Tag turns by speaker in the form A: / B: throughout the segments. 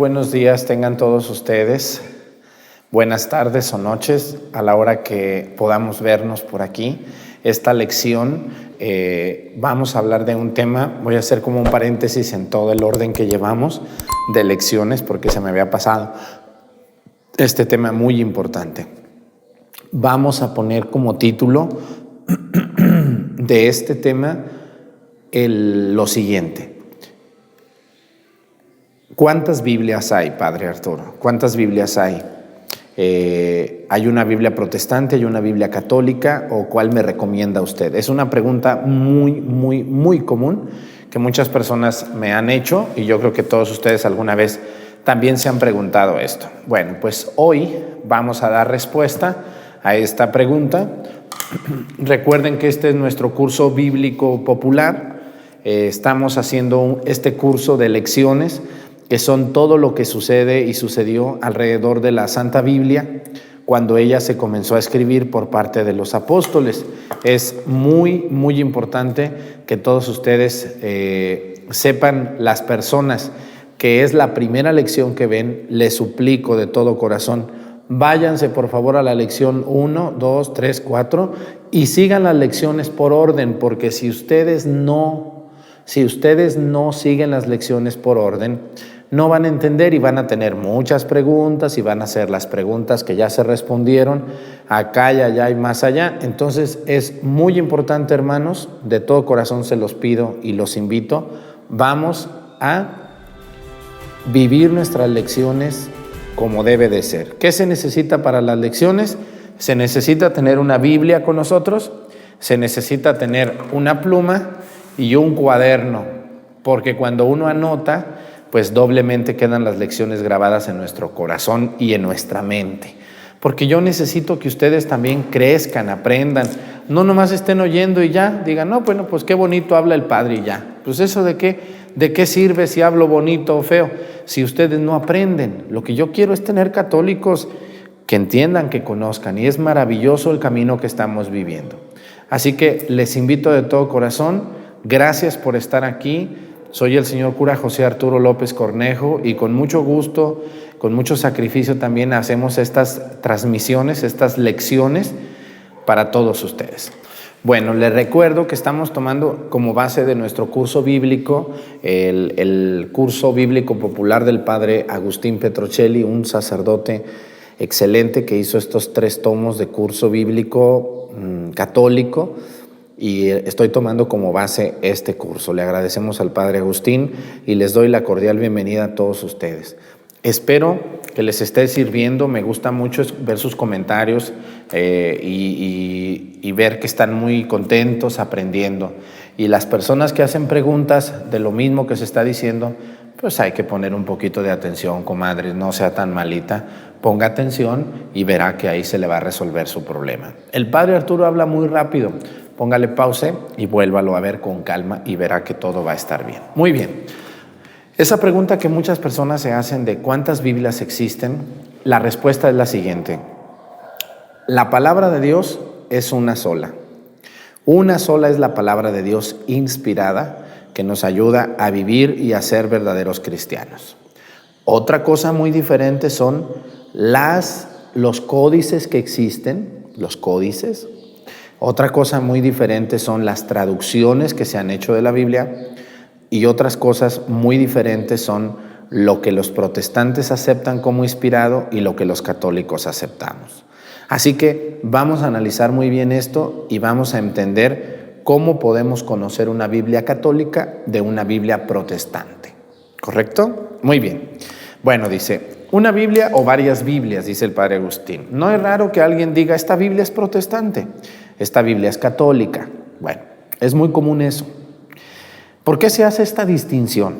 A: buenos días tengan todos ustedes. Buenas tardes o noches a la hora que podamos vernos por aquí. Esta lección vamos a hablar de un tema, voy a hacer como un paréntesis en todo el orden que llevamos de lecciones porque se me había pasado este tema muy importante. Vamos a poner como título de este tema lo siguiente. ¿Cuántas Biblias hay, Padre Arturo? ¿Cuántas Biblias hay? ¿Hay una Biblia protestante, hay una Biblia católica o cuál me recomienda usted? Es una pregunta muy común que muchas personas me han hecho y yo creo que todos ustedes alguna vez también se han preguntado esto. Bueno, pues hoy vamos a dar respuesta a esta pregunta. Recuerden que este es nuestro curso bíblico popular. Estamos haciendo este curso de lecciones que son todo lo que sucede y sucedió alrededor de la Santa Biblia cuando ella se comenzó a escribir por parte de los apóstoles. Es muy importante que todos ustedes sepan, las personas que es la primera lección que ven, les suplico de todo corazón, váyanse por favor a la lección 1, 2, 3, 4 y sigan las lecciones por orden, porque si ustedes no siguen las lecciones por orden, no van a entender y van a tener muchas preguntas y van a hacer las preguntas que ya se respondieron acá y allá y más allá. Entonces es muy importante, hermanos, de todo corazón se los pido y los invito, vamos a vivir nuestras lecciones como debe de ser. ¿Qué se necesita para las lecciones? Se necesita tener una Biblia con nosotros, se necesita tener una pluma y un cuaderno, porque cuando uno anota, pues doblemente quedan las lecciones grabadas en nuestro corazón y en nuestra mente. Porque yo necesito que ustedes también crezcan, aprendan, no nomás estén oyendo y ya, digan, no, bueno, pues qué bonito habla el Padre y ya. Pues eso ¿de qué sirve si hablo bonito o feo? Si ustedes no aprenden. Lo que yo quiero es tener católicos que entiendan, que conozcan, y es maravilloso el camino que estamos viviendo. Así que les invito de todo corazón, gracias por estar aquí. Soy el señor cura José Arturo López Cornejo y con mucho gusto, con mucho sacrificio también hacemos estas transmisiones, estas lecciones para todos ustedes. Bueno, les recuerdo que estamos tomando como base de nuestro curso bíblico el curso bíblico popular del padre Agustín Petrocelli, un sacerdote excelente que hizo estos 3 tomos de curso bíblico católico. Y estoy tomando como base este curso. Le agradecemos al Padre Agustín y les doy la cordial bienvenida a todos ustedes. Espero que les esté sirviendo. Me gusta mucho ver sus comentarios y ver que están muy contentos aprendiendo. Y las personas que hacen preguntas de lo mismo que se está diciendo, pues hay que poner un poquito de atención, comadres, no sea tan malita. Ponga atención y verá que ahí se le va a resolver su problema. El Padre Arturo habla muy rápido. Póngale pause y vuélvalo a ver con calma y verá que todo va a estar bien. Muy bien. Esa pregunta que muchas personas se hacen de cuántas Biblias existen, la respuesta es la siguiente. La palabra de Dios es una sola. Una sola es la palabra de Dios inspirada que nos ayuda a vivir y a ser verdaderos cristianos. Otra cosa muy diferente son los códices que existen, los códices. Otra cosa muy diferente son las traducciones que se han hecho de la Biblia y otras cosas muy diferentes son lo que los protestantes aceptan como inspirado y lo que los católicos aceptamos. Así que vamos a analizar muy bien esto y vamos a entender cómo podemos conocer una Biblia católica de una Biblia protestante. ¿Correcto? Muy bien. Bueno, dice, una Biblia o varias Biblias, dice el padre Agustín. No es raro que alguien diga, esta Biblia es protestante. Esta Biblia es católica. Bueno, es muy común eso. ¿Por qué se hace esta distinción?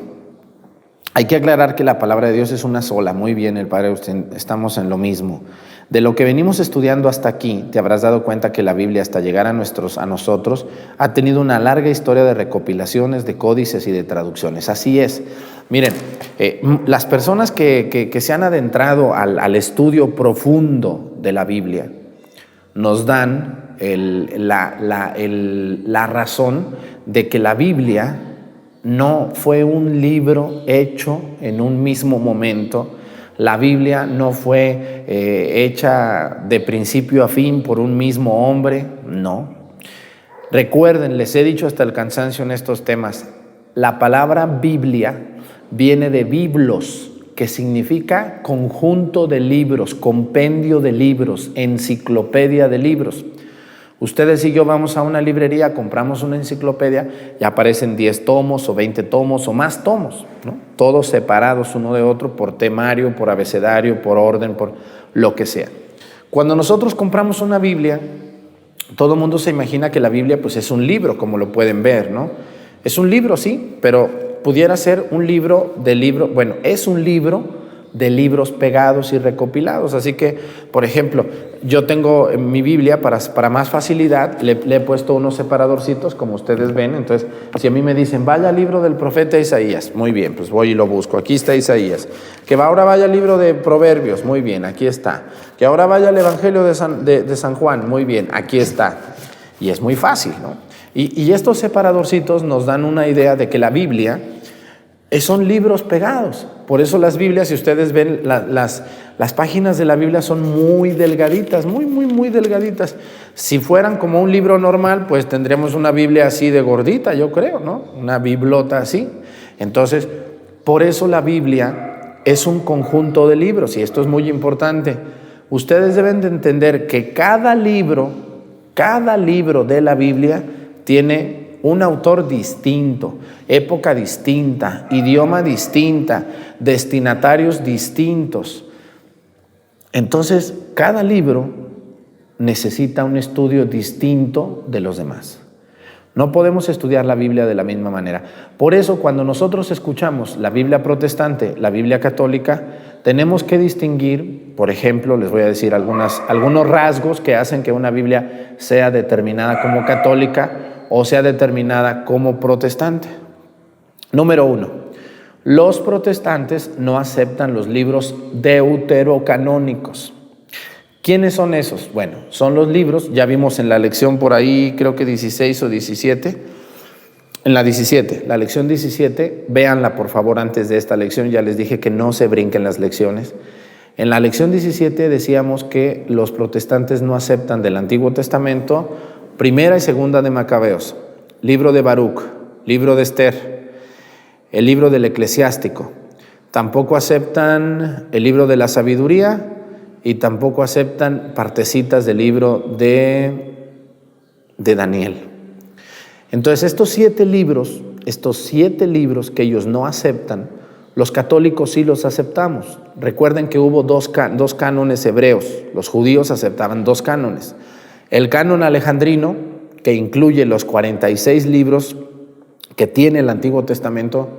A: Hay que aclarar que la palabra de Dios es una sola. Muy bien, el Padre Agustín, estamos en lo mismo. De lo que venimos estudiando hasta aquí, te habrás dado cuenta que la Biblia, hasta llegar a nosotros, ha tenido una larga historia de recopilaciones, de códices y de traducciones. Así es. Miren, las personas que se han adentrado al estudio profundo de la Biblia nos dan la razón de que la Biblia no fue un libro hecho en un mismo momento. La Biblia no fue hecha de principio a fin por un mismo hombre, no. Recuerden, les he dicho hasta el cansancio en estos temas, la palabra Biblia viene de biblos, que significa conjunto de libros, compendio de libros, enciclopedia de libros. Ustedes y yo vamos a una librería, compramos una enciclopedia y aparecen 10 tomos o 20 tomos o más tomos, ¿no? Todos separados uno de otro por temario, por abecedario, por orden, por lo que sea. Cuando nosotros compramos una Biblia, todo el mundo se imagina que la Biblia pues es un libro, como lo pueden ver, ¿no? Es un libro, sí, pero pudiera ser un libro de libro, bueno, es un libro de libros pegados y recopilados. Así que, por ejemplo, yo tengo en mi Biblia, para más facilidad, le he puesto unos separadorcitos, como ustedes ven. Entonces, si a mí me dicen, vaya al libro del profeta Isaías, muy bien, pues voy y lo busco. Aquí está Isaías. Que ahora vaya al libro de Proverbios, muy bien, aquí está. Que ahora vaya al Evangelio de San Juan, muy bien, aquí está. Y es muy fácil, ¿no? Y estos separadorcitos nos dan una idea de que la Biblia son libros pegados. Por eso las Biblias, si ustedes ven, las páginas de la Biblia son muy delgaditas, muy delgaditas. Si fueran como un libro normal, pues tendríamos una Biblia así de gordita, yo creo, ¿no? Una biblota así. Entonces, por eso la Biblia es un conjunto de libros, y esto es muy importante. Ustedes deben de entender que cada libro de la Biblia tiene un autor distinto, época distinta, idioma distinta, destinatarios distintos. Entonces, cada libro necesita un estudio distinto de los demás. No podemos estudiar la Biblia de la misma manera. Por eso, cuando nosotros escuchamos la Biblia protestante, la Biblia católica, tenemos que distinguir, por ejemplo, les voy a decir algunos rasgos que hacen que una Biblia sea determinada como católica o sea determinada como protestante. Número 1, los protestantes no aceptan los libros deuterocanónicos. ¿Quiénes son esos? Bueno, son los libros, ya vimos en la lección por ahí, creo que 16 o 17, en la 17, la lección 17, véanla por favor antes de esta lección, ya les dije que no se brinquen las lecciones. En la lección 17 decíamos que los protestantes no aceptan del Antiguo Testamento Primera y Segunda de Macabeos, libro de Baruch, libro de Esther, el libro del Eclesiástico. Tampoco aceptan el libro de la Sabiduría y tampoco aceptan partecitas del libro de Daniel. Entonces, estos siete libros que ellos no aceptan, los católicos sí los aceptamos. Recuerden que hubo dos cánones hebreos. Los judíos aceptaban 2 cánones. El canon alejandrino, que incluye los 46 libros que tiene el Antiguo Testamento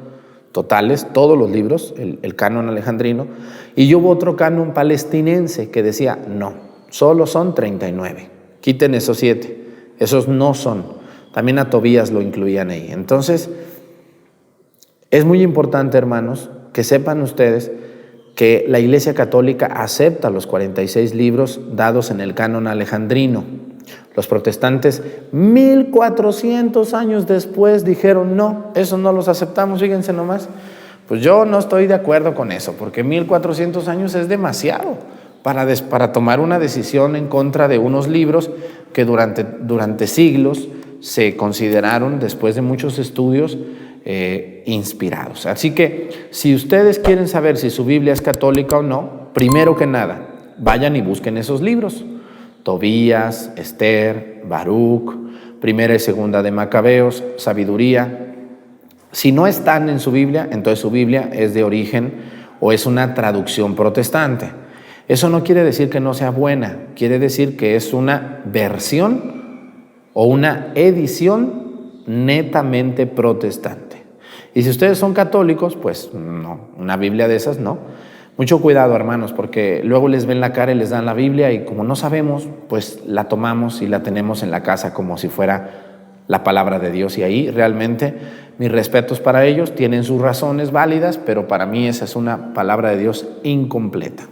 A: totales, todos los libros, el canon alejandrino, y hubo otro canon palestinense que decía, no, solo son 39, quiten esos 7, esos no son. También a Tobías lo incluían ahí. Entonces, es muy importante, hermanos, que sepan ustedes que la Iglesia Católica acepta los 46 libros dados en el canon alejandrino. Los protestantes, 1400 años después, dijeron, no, eso no los aceptamos, fíjense nomás. Pues yo no estoy de acuerdo con eso, porque 1400 años es demasiado para tomar una decisión en contra de unos libros que durante siglos se consideraron, después de muchos estudios, inspirados. Así que, si ustedes quieren saber si su Biblia es católica o no, primero que nada, vayan y busquen esos libros. Tobías, Esther, Baruch, Primera y Segunda de Macabeos, Sabiduría. Si no están en su Biblia, entonces su Biblia es de origen o es una traducción protestante. Eso no quiere decir que no sea buena, quiere decir que es una versión o una edición netamente protestante. Y si ustedes son católicos, pues no, una Biblia de esas no. Mucho cuidado, hermanos, porque luego les ven la cara y les dan la Biblia y como no sabemos, pues la tomamos y la tenemos en la casa como si fuera la palabra de Dios. Y ahí realmente mis respetos para ellos, tienen sus razones válidas, pero para mí esa es una palabra de Dios incompleta.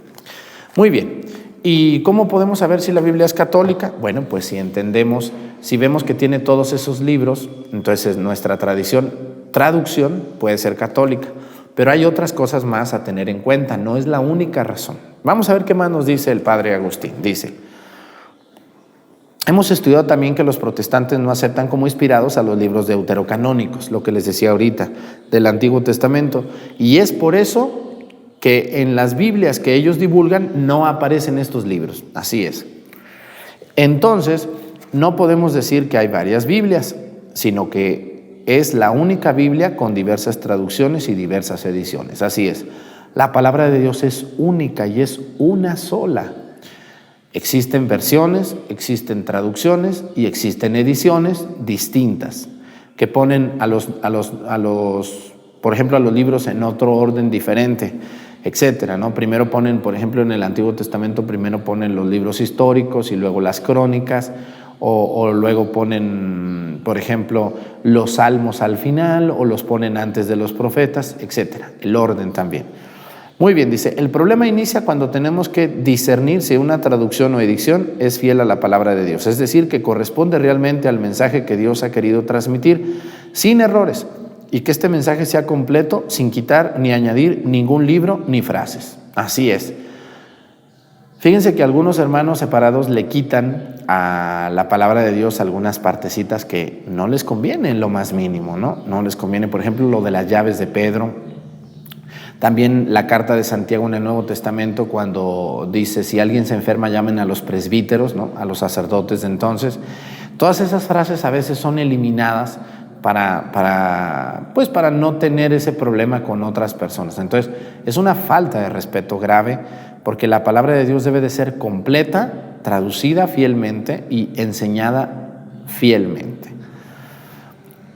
A: Muy bien. ¿Y cómo podemos saber si la Biblia es católica? Bueno, pues si entendemos, si vemos que tiene todos esos libros, entonces nuestra tradición traducción puede ser católica. Pero hay otras cosas más a tener en cuenta, no es la única razón. Vamos a ver qué más nos dice el padre Agustín. Dice: hemos estudiado también que los protestantes no aceptan como inspirados a los libros deuterocanónicos, lo que les decía ahorita, del Antiguo Testamento. Y es por eso que en las Biblias que ellos divulgan no aparecen estos libros. Así es. Entonces, no podemos decir que hay varias Biblias, sino que es la única Biblia con diversas traducciones y diversas ediciones. Así es. La palabra de Dios es única y es una sola. Existen versiones, existen traducciones y existen ediciones distintas que ponen por ejemplo, a los libros en otro orden diferente, etcétera, ¿no? Primero ponen, por ejemplo, en el Antiguo Testamento, primero ponen los libros históricos y luego las crónicas, o luego ponen, por ejemplo, los salmos al final, o los ponen antes de los profetas, etcétera. El orden también. Muy bien, dice, el problema inicia cuando tenemos que discernir si una traducción o edición es fiel a la palabra de Dios, es decir, que corresponde realmente al mensaje que Dios ha querido transmitir sin errores, y que este mensaje sea completo sin quitar ni añadir ningún libro ni frases. Así es. Fíjense que algunos hermanos separados le quitan a la palabra de Dios algunas partecitas que no les conviene en lo más mínimo, ¿no? No les conviene, por ejemplo, lo de las llaves de Pedro. También la carta de Santiago en el Nuevo Testamento, cuando dice: si alguien se enferma, llamen a los presbíteros, ¿no? A los sacerdotes de entonces. Todas esas frases a veces son eliminadas para no tener ese problema con otras personas. Entonces, es una falta de respeto grave, porque la palabra de Dios debe de ser completa, traducida fielmente y enseñada fielmente.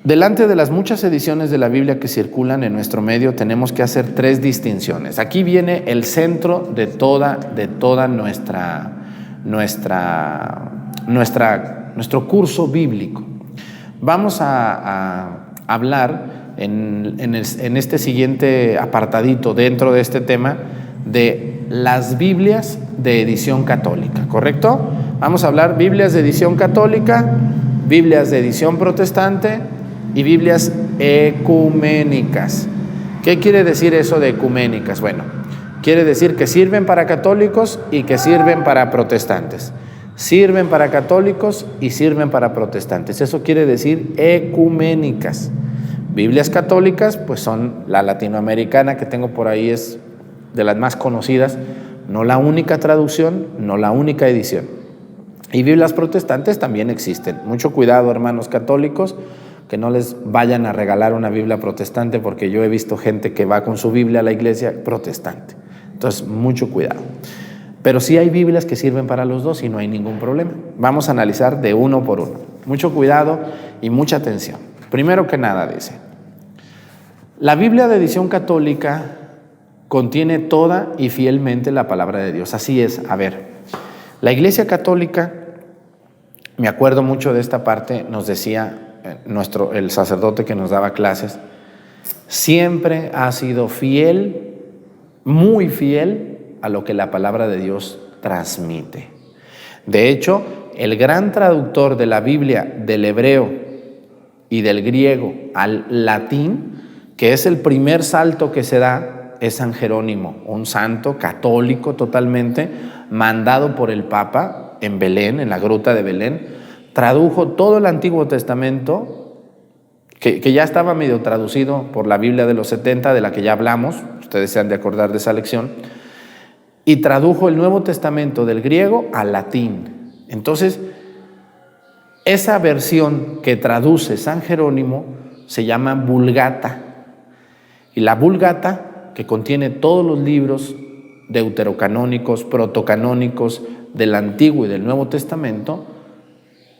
A: Delante de las muchas ediciones de la Biblia que circulan en nuestro medio, tenemos que hacer 3 distinciones. Aquí viene el centro de toda nuestro curso bíblico. Vamos a hablar en este siguiente apartadito dentro de este tema de las Biblias de edición católica, ¿correcto? Vamos a hablar Biblias de edición católica, Biblias de edición protestante y Biblias ecuménicas. ¿Qué quiere decir eso de ecuménicas? Bueno, quiere decir que sirven para católicos y que sirven para protestantes. Sirven para católicos y sirven para protestantes. Eso quiere decir ecuménicas. Biblias católicas, pues son la latinoamericana que tengo por ahí, es de las más conocidas, no la única traducción, no la única edición. Y Biblias protestantes también existen. Mucho cuidado, hermanos católicos, que no les vayan a regalar una Biblia protestante, porque yo he visto gente que va con su Biblia a la iglesia protestante. Entonces, mucho cuidado. Pero sí hay Biblias que sirven para los dos y no hay ningún problema. Vamos a analizar de uno por uno. Mucho cuidado y mucha atención. Primero que nada, dice: la Biblia de edición católica contiene toda y fielmente la palabra de Dios. Así es. A ver, la Iglesia Católica, me acuerdo mucho de esta parte, nos decía el sacerdote que nos daba clases, siempre ha sido fiel, muy fiel a lo que la palabra de Dios transmite. De hecho, el gran traductor de la Biblia del hebreo y del griego al latín, que es el primer salto que se da, es San Jerónimo, un santo católico totalmente, mandado por el Papa en Belén, en la gruta de Belén. Tradujo todo el Antiguo Testamento, que ya estaba medio traducido por la Biblia de los 70, de la que ya hablamos, ustedes se han de acordar de esa lección, y tradujo el Nuevo Testamento del griego al latín. Entonces, esa versión que traduce San Jerónimo se llama Vulgata, y la Vulgata, que contiene todos los libros deuterocanónicos, protocanónicos del Antiguo y del Nuevo Testamento,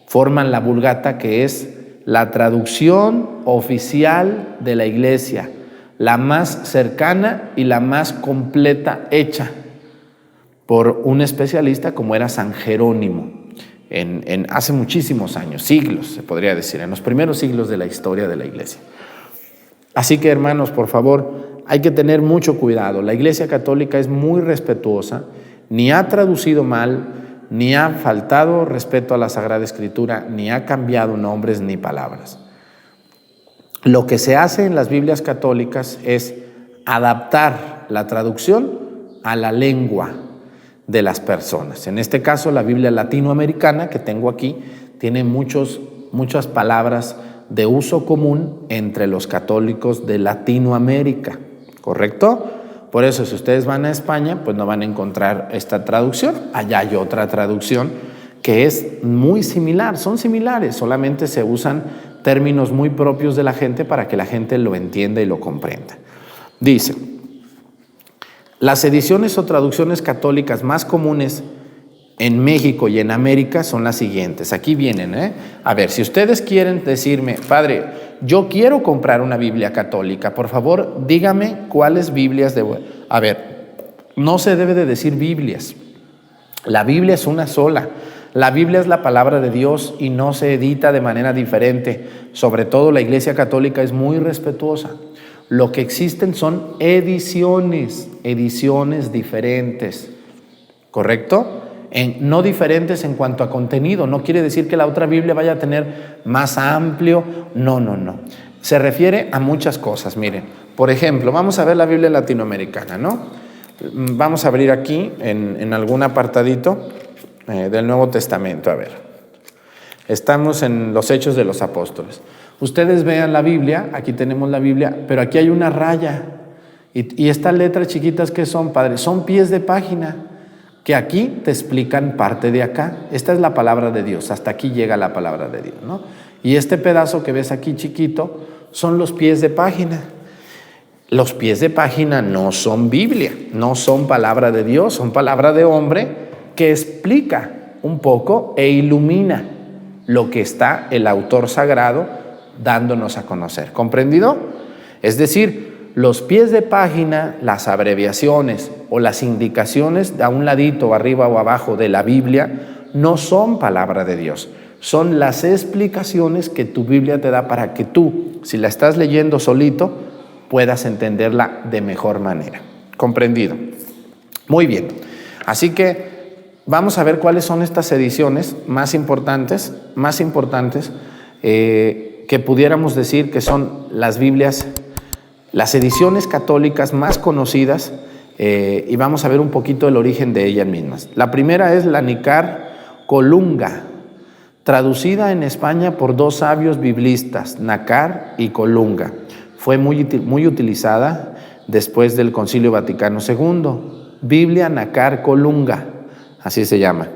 A: forman la Vulgata, que es la traducción oficial de la Iglesia, la más cercana y la más completa hecha por un especialista como era San Jerónimo, en hace muchísimos años, siglos, se podría decir, en los primeros siglos de la historia de la Iglesia. Así que, hermanos, por favor, hay que tener mucho cuidado. La Iglesia Católica es muy respetuosa, ni ha traducido mal, ni ha faltado respeto a la Sagrada Escritura, ni ha cambiado nombres ni palabras. Lo que se hace en las Biblias católicas es adaptar la traducción a la lengua de las personas. En este caso, la Biblia latinoamericana que tengo aquí tiene muchas palabras de uso común entre los católicos de Latinoamérica, ¿correcto? Por eso, si ustedes van a España, pues no van a encontrar esta traducción. Allá hay otra traducción que es muy similar, son similares, solamente se usan términos muy propios de la gente para que la gente lo entienda y lo comprenda. Dice, las ediciones o traducciones católicas más comunes en México y en América son las siguientes. Aquí vienen, A ver, si ustedes quieren decirme, padre, yo quiero comprar una Biblia católica, por favor, dígame cuáles Biblias debo. A ver, no se debe de decir Biblias. La Biblia es una sola. La Biblia es la palabra de Dios y no se edita de manera diferente. Sobre todo la Iglesia Católica es muy respetuosa. Lo que existen son ediciones diferentes, ¿correcto? No diferentes en cuanto a contenido. No quiere decir que la otra Biblia vaya a tener más amplio. No. Se refiere a muchas cosas. Miren, por ejemplo, vamos a ver la Biblia latinoamericana, ¿no? Vamos a abrir aquí en algún apartadito del Nuevo Testamento. A ver, estamos en los Hechos de los Apóstoles. Ustedes vean la Biblia, aquí tenemos la Biblia, pero aquí hay una raya. Y estas letras chiquitas, ¿qué son, padre? Son pies de página, que aquí te explican parte de acá. Esta es la palabra de Dios, hasta aquí llega la palabra de Dios, ¿no? Y este pedazo que ves aquí chiquito son los pies de página. Los pies de página no son Biblia, no son palabra de Dios, son palabra de hombre que explica un poco e ilumina lo que está el autor sagrado dándonos a conocer. ¿Comprendido? Es decir, los pies de página, las abreviaciones o las indicaciones a un ladito, arriba o abajo de la Biblia, no son palabra de Dios. Son las explicaciones que tu Biblia te da para que tú, si la estás leyendo solito, puedas entenderla de mejor manera. ¿Comprendido? Muy bien. Así que vamos a ver cuáles son estas ediciones más importantes que pudiéramos decir que son las Biblias, las ediciones católicas más conocidas, y vamos a ver un poquito el origen de ellas mismas. La primera es la Nácar Colunga, traducida en España por dos sabios biblistas, Nácar y Colunga. Fue muy utilizada después del Concilio Vaticano II. Biblia Nácar Colunga, así se llama.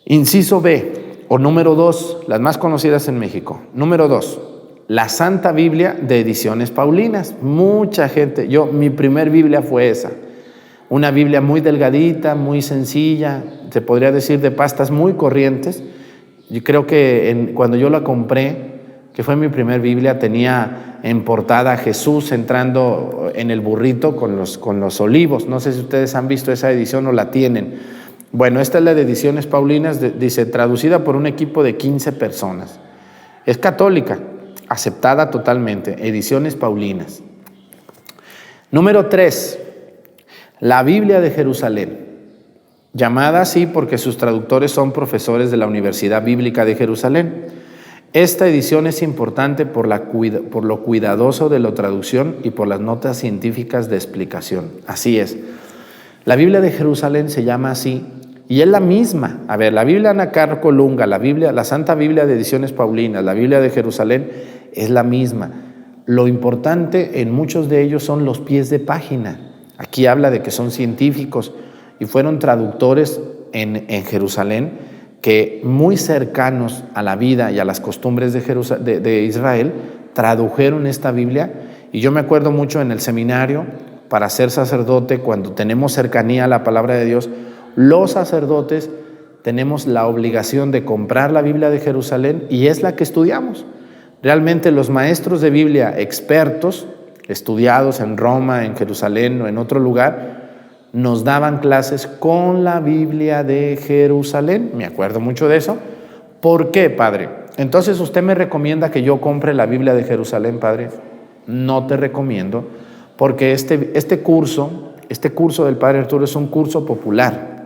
A: Inciso B, o número 2, las más conocidas en México. Número 2, la Santa Biblia de Ediciones Paulinas. Mucha gente, mi primer Biblia fue esa. Una Biblia muy delgadita, muy sencilla, se podría decir de pastas muy corrientes. Yo creo que cuando yo la compré, que fue mi primer Biblia, tenía en portada a Jesús entrando en el burrito con los olivos. No sé si ustedes han visto esa edición o la tienen. Bueno, esta es la de Ediciones Paulinas, dice, traducida por un equipo de 15 personas. Es católica, aceptada totalmente, Ediciones Paulinas. Número 3, la Biblia de Jerusalén, llamada así porque sus traductores son profesores de la Universidad Bíblica de Jerusalén. Esta edición es importante por lo cuidadoso de la traducción y por las notas científicas de explicación. Así es. La Biblia de Jerusalén se llama así y es la misma. A ver, la Biblia Nácar Colunga, la Santa Biblia de Ediciones Paulinas, la Biblia de Jerusalén es la misma. Lo importante en muchos de ellos son los pies de página. Aquí habla de que son científicos y fueron traductores en Jerusalén que muy cercanos a la vida y a las costumbres de Israel tradujeron esta Biblia. Y yo me acuerdo mucho en el seminario, para ser sacerdote, cuando tenemos cercanía a la palabra de Dios, los sacerdotes tenemos la obligación de comprar la Biblia de Jerusalén y es la que estudiamos. Realmente los maestros de Biblia expertos, estudiados en Roma, en Jerusalén o en otro lugar, nos daban clases con la Biblia de Jerusalén. Me acuerdo mucho de eso. ¿Por qué, padre? Entonces, ¿usted me recomienda que yo compre la Biblia de Jerusalén, padre? No te recomiendo, porque este curso del padre Arturo es un curso popular.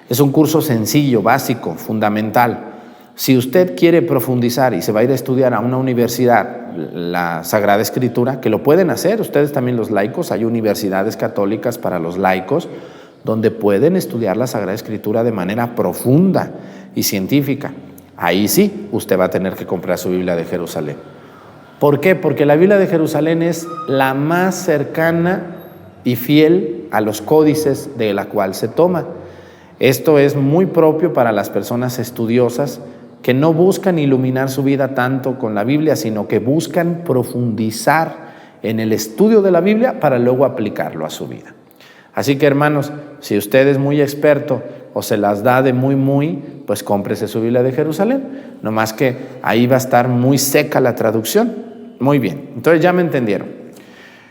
A: Es un curso sencillo, básico, fundamental. Si usted quiere profundizar y se va a ir a estudiar a una universidad la Sagrada Escritura, que lo pueden hacer ustedes también los laicos, hay universidades católicas para los laicos donde pueden estudiar la Sagrada Escritura de manera profunda y científica. Ahí sí, usted va a tener que comprar su Biblia de Jerusalén. ¿Por qué? Porque la Biblia de Jerusalén es la más cercana y fiel a los códices de la cual se toma. Esto es muy propio para las personas estudiosas que no buscan iluminar su vida tanto con la Biblia, sino que buscan profundizar en el estudio de la Biblia para luego aplicarlo a su vida. Así que, hermanos, si usted es muy experto o se las da de muy, pues cómprese su Biblia de Jerusalén. Nomás que ahí va a estar muy seca la traducción. Muy bien, entonces ya me entendieron.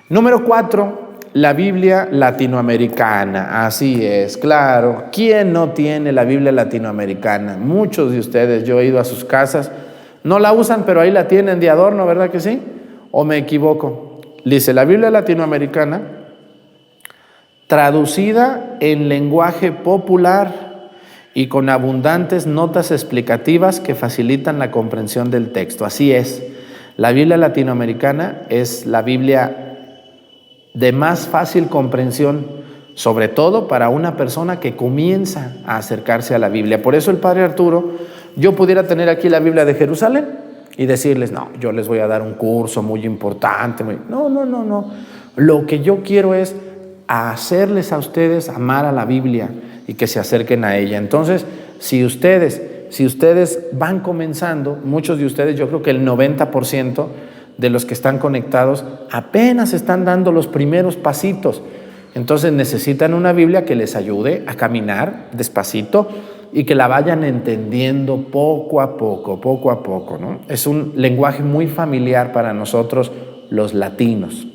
A: Número 4, la Biblia latinoamericana. Así es, claro. ¿Quién no tiene la Biblia latinoamericana? Muchos de ustedes, yo he ido a sus casas, no la usan, pero ahí la tienen de adorno, ¿verdad que sí? ¿O me equivoco? Dice, la Biblia latinoamericana, traducida en lenguaje popular y con abundantes notas explicativas que facilitan la comprensión del texto. Así es, la Biblia latinoamericana es la Biblia de más fácil comprensión, sobre todo para una persona que comienza a acercarse a la Biblia. Por eso el Padre Arturo, yo pudiera tener aquí la Biblia de Jerusalén y decirles, no, yo les voy a dar un curso muy importante. No. Lo que yo quiero es hacerles a ustedes amar a la Biblia y que se acerquen a ella. Entonces, si ustedes van comenzando, muchos de ustedes, yo creo que el 90% de los que están conectados apenas están dando los primeros pasitos. Entonces necesitan una Biblia que les ayude a caminar despacito y que la vayan entendiendo poco a poco, ¿no? Es un lenguaje muy familiar para nosotros los latinos.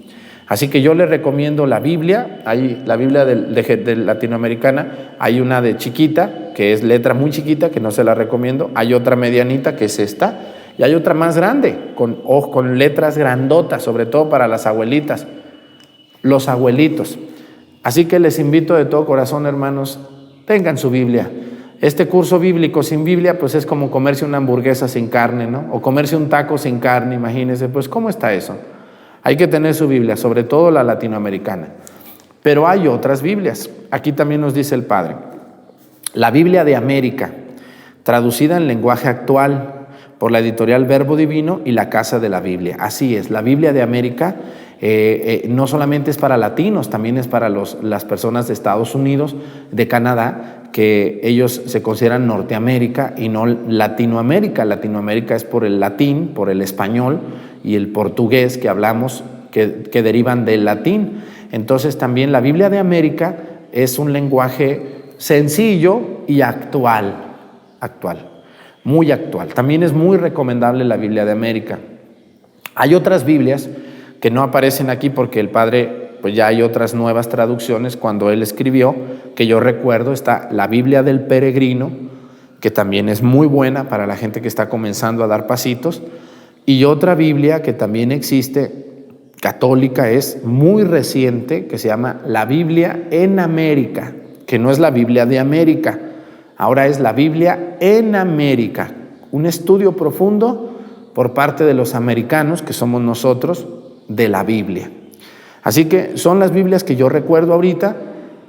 A: Así que yo les recomiendo la Biblia. Hay la Biblia de latinoamericana, hay una de chiquita, que es letra muy chiquita, que no se la recomiendo. Hay otra medianita, que es esta, y hay otra más grande, con letras grandotas, sobre todo para las abuelitas, los abuelitos. Así que les invito de todo corazón, hermanos, tengan su Biblia. Este curso bíblico sin Biblia, pues es como comerse una hamburguesa sin carne, ¿no? O comerse un taco sin carne, imagínense, pues ¿cómo está eso? Hay que tener su Biblia, sobre todo la latinoamericana. Pero hay otras Biblias. Aquí también nos dice el Padre. La Biblia de América, traducida en lenguaje actual por la editorial Verbo Divino y la Casa de la Biblia. Así es, la Biblia de América no solamente es para latinos, también es para las personas de Estados Unidos, de Canadá, que ellos se consideran Norteamérica y no Latinoamérica. Latinoamérica es por el latín, por el español y el portugués que hablamos, que derivan del latín. Entonces también la Biblia de América es un lenguaje sencillo y actual, muy actual. También es muy recomendable la Biblia de América. Hay otras Biblias que no aparecen aquí porque el Padre, pues ya hay otras nuevas traducciones. Cuando él escribió, que yo recuerdo, está la Biblia del Peregrino, que también es muy buena para la gente que está comenzando a dar pasitos, y otra Biblia que también existe, católica, es muy reciente, que se llama la Biblia en América, que no es la Biblia de América, ahora es la Biblia en América, un estudio profundo por parte de los americanos, que somos nosotros, de la Biblia. Así que son las Biblias que yo recuerdo ahorita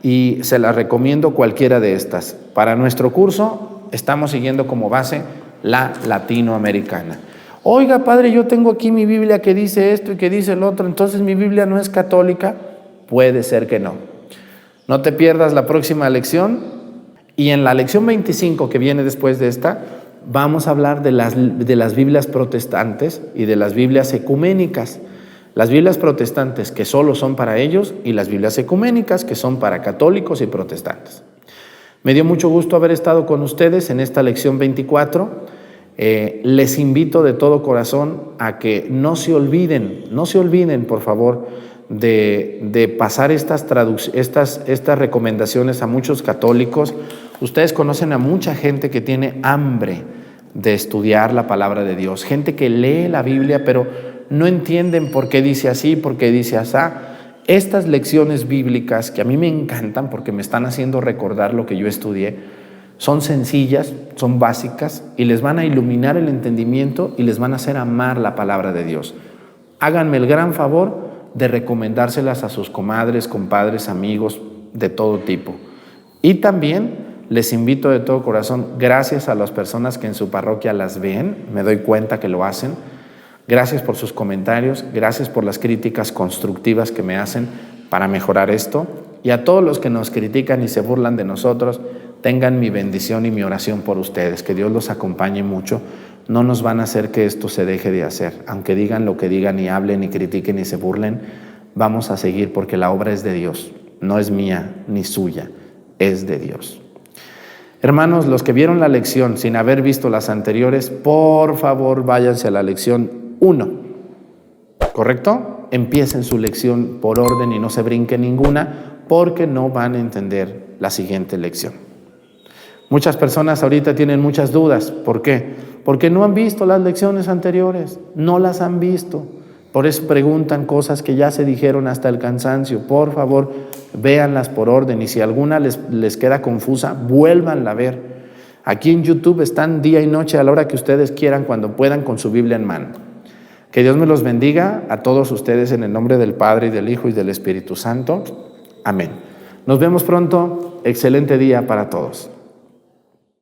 A: y se las recomiendo cualquiera de estas. Para nuestro curso estamos siguiendo como base la latinoamericana. Oiga, padre, yo tengo aquí mi Biblia que dice esto y que dice el otro, entonces mi Biblia no es católica. Puede ser que no. No te pierdas la próxima lección, y en la lección 25 que viene después de esta, vamos a hablar de las Biblias protestantes y de las Biblias ecuménicas. Las Biblias protestantes que solo son para ellos y las Biblias ecuménicas que son para católicos y protestantes. Me dio mucho gusto haber estado con ustedes en esta lección 24. Les invito de todo corazón a que no se olviden, por favor, de pasar estas recomendaciones a muchos católicos. Ustedes conocen a mucha gente que tiene hambre de estudiar la palabra de Dios, gente que lee la Biblia, pero no entienden por qué dice así, por qué dice asá. Estas lecciones bíblicas, que a mí me encantan porque me están haciendo recordar lo que yo estudié, Son sencillas, son básicas y les van a iluminar el entendimiento y les van a hacer amar la palabra de Dios. Háganme el gran favor de recomendárselas a sus comadres, compadres, amigos de todo tipo. Y también les invito de todo corazón, gracias a las personas que en su parroquia las ven, me doy cuenta que lo hacen. Gracias por sus comentarios, gracias por las críticas constructivas que me hacen para mejorar esto. Y a todos los que nos critican y se burlan de nosotros, tengan mi bendición y mi oración por ustedes. Que Dios los acompañe mucho. No nos van a hacer que esto se deje de hacer. Aunque digan lo que digan y hablen y critiquen y se burlen, vamos a seguir porque la obra es de Dios. No es mía ni suya, es de Dios. Hermanos, los que vieron la lección sin haber visto las anteriores, por favor váyanse a la lección 1. ¿Correcto? Empiecen su lección por orden y no se brinquen ninguna porque no van a entender la siguiente lección. Muchas personas ahorita tienen muchas dudas. ¿Por qué? Porque no han visto las lecciones anteriores, no las han visto. Por eso preguntan cosas que ya se dijeron hasta el cansancio. Por favor, véanlas por orden y si alguna les queda confusa, vuélvanla a ver. Aquí en YouTube están día y noche a la hora que ustedes quieran, cuando puedan, con su Biblia en mano. Que Dios me los bendiga a todos ustedes en el nombre del Padre y del Hijo y del Espíritu Santo. Amén. Nos vemos pronto. Excelente día para todos.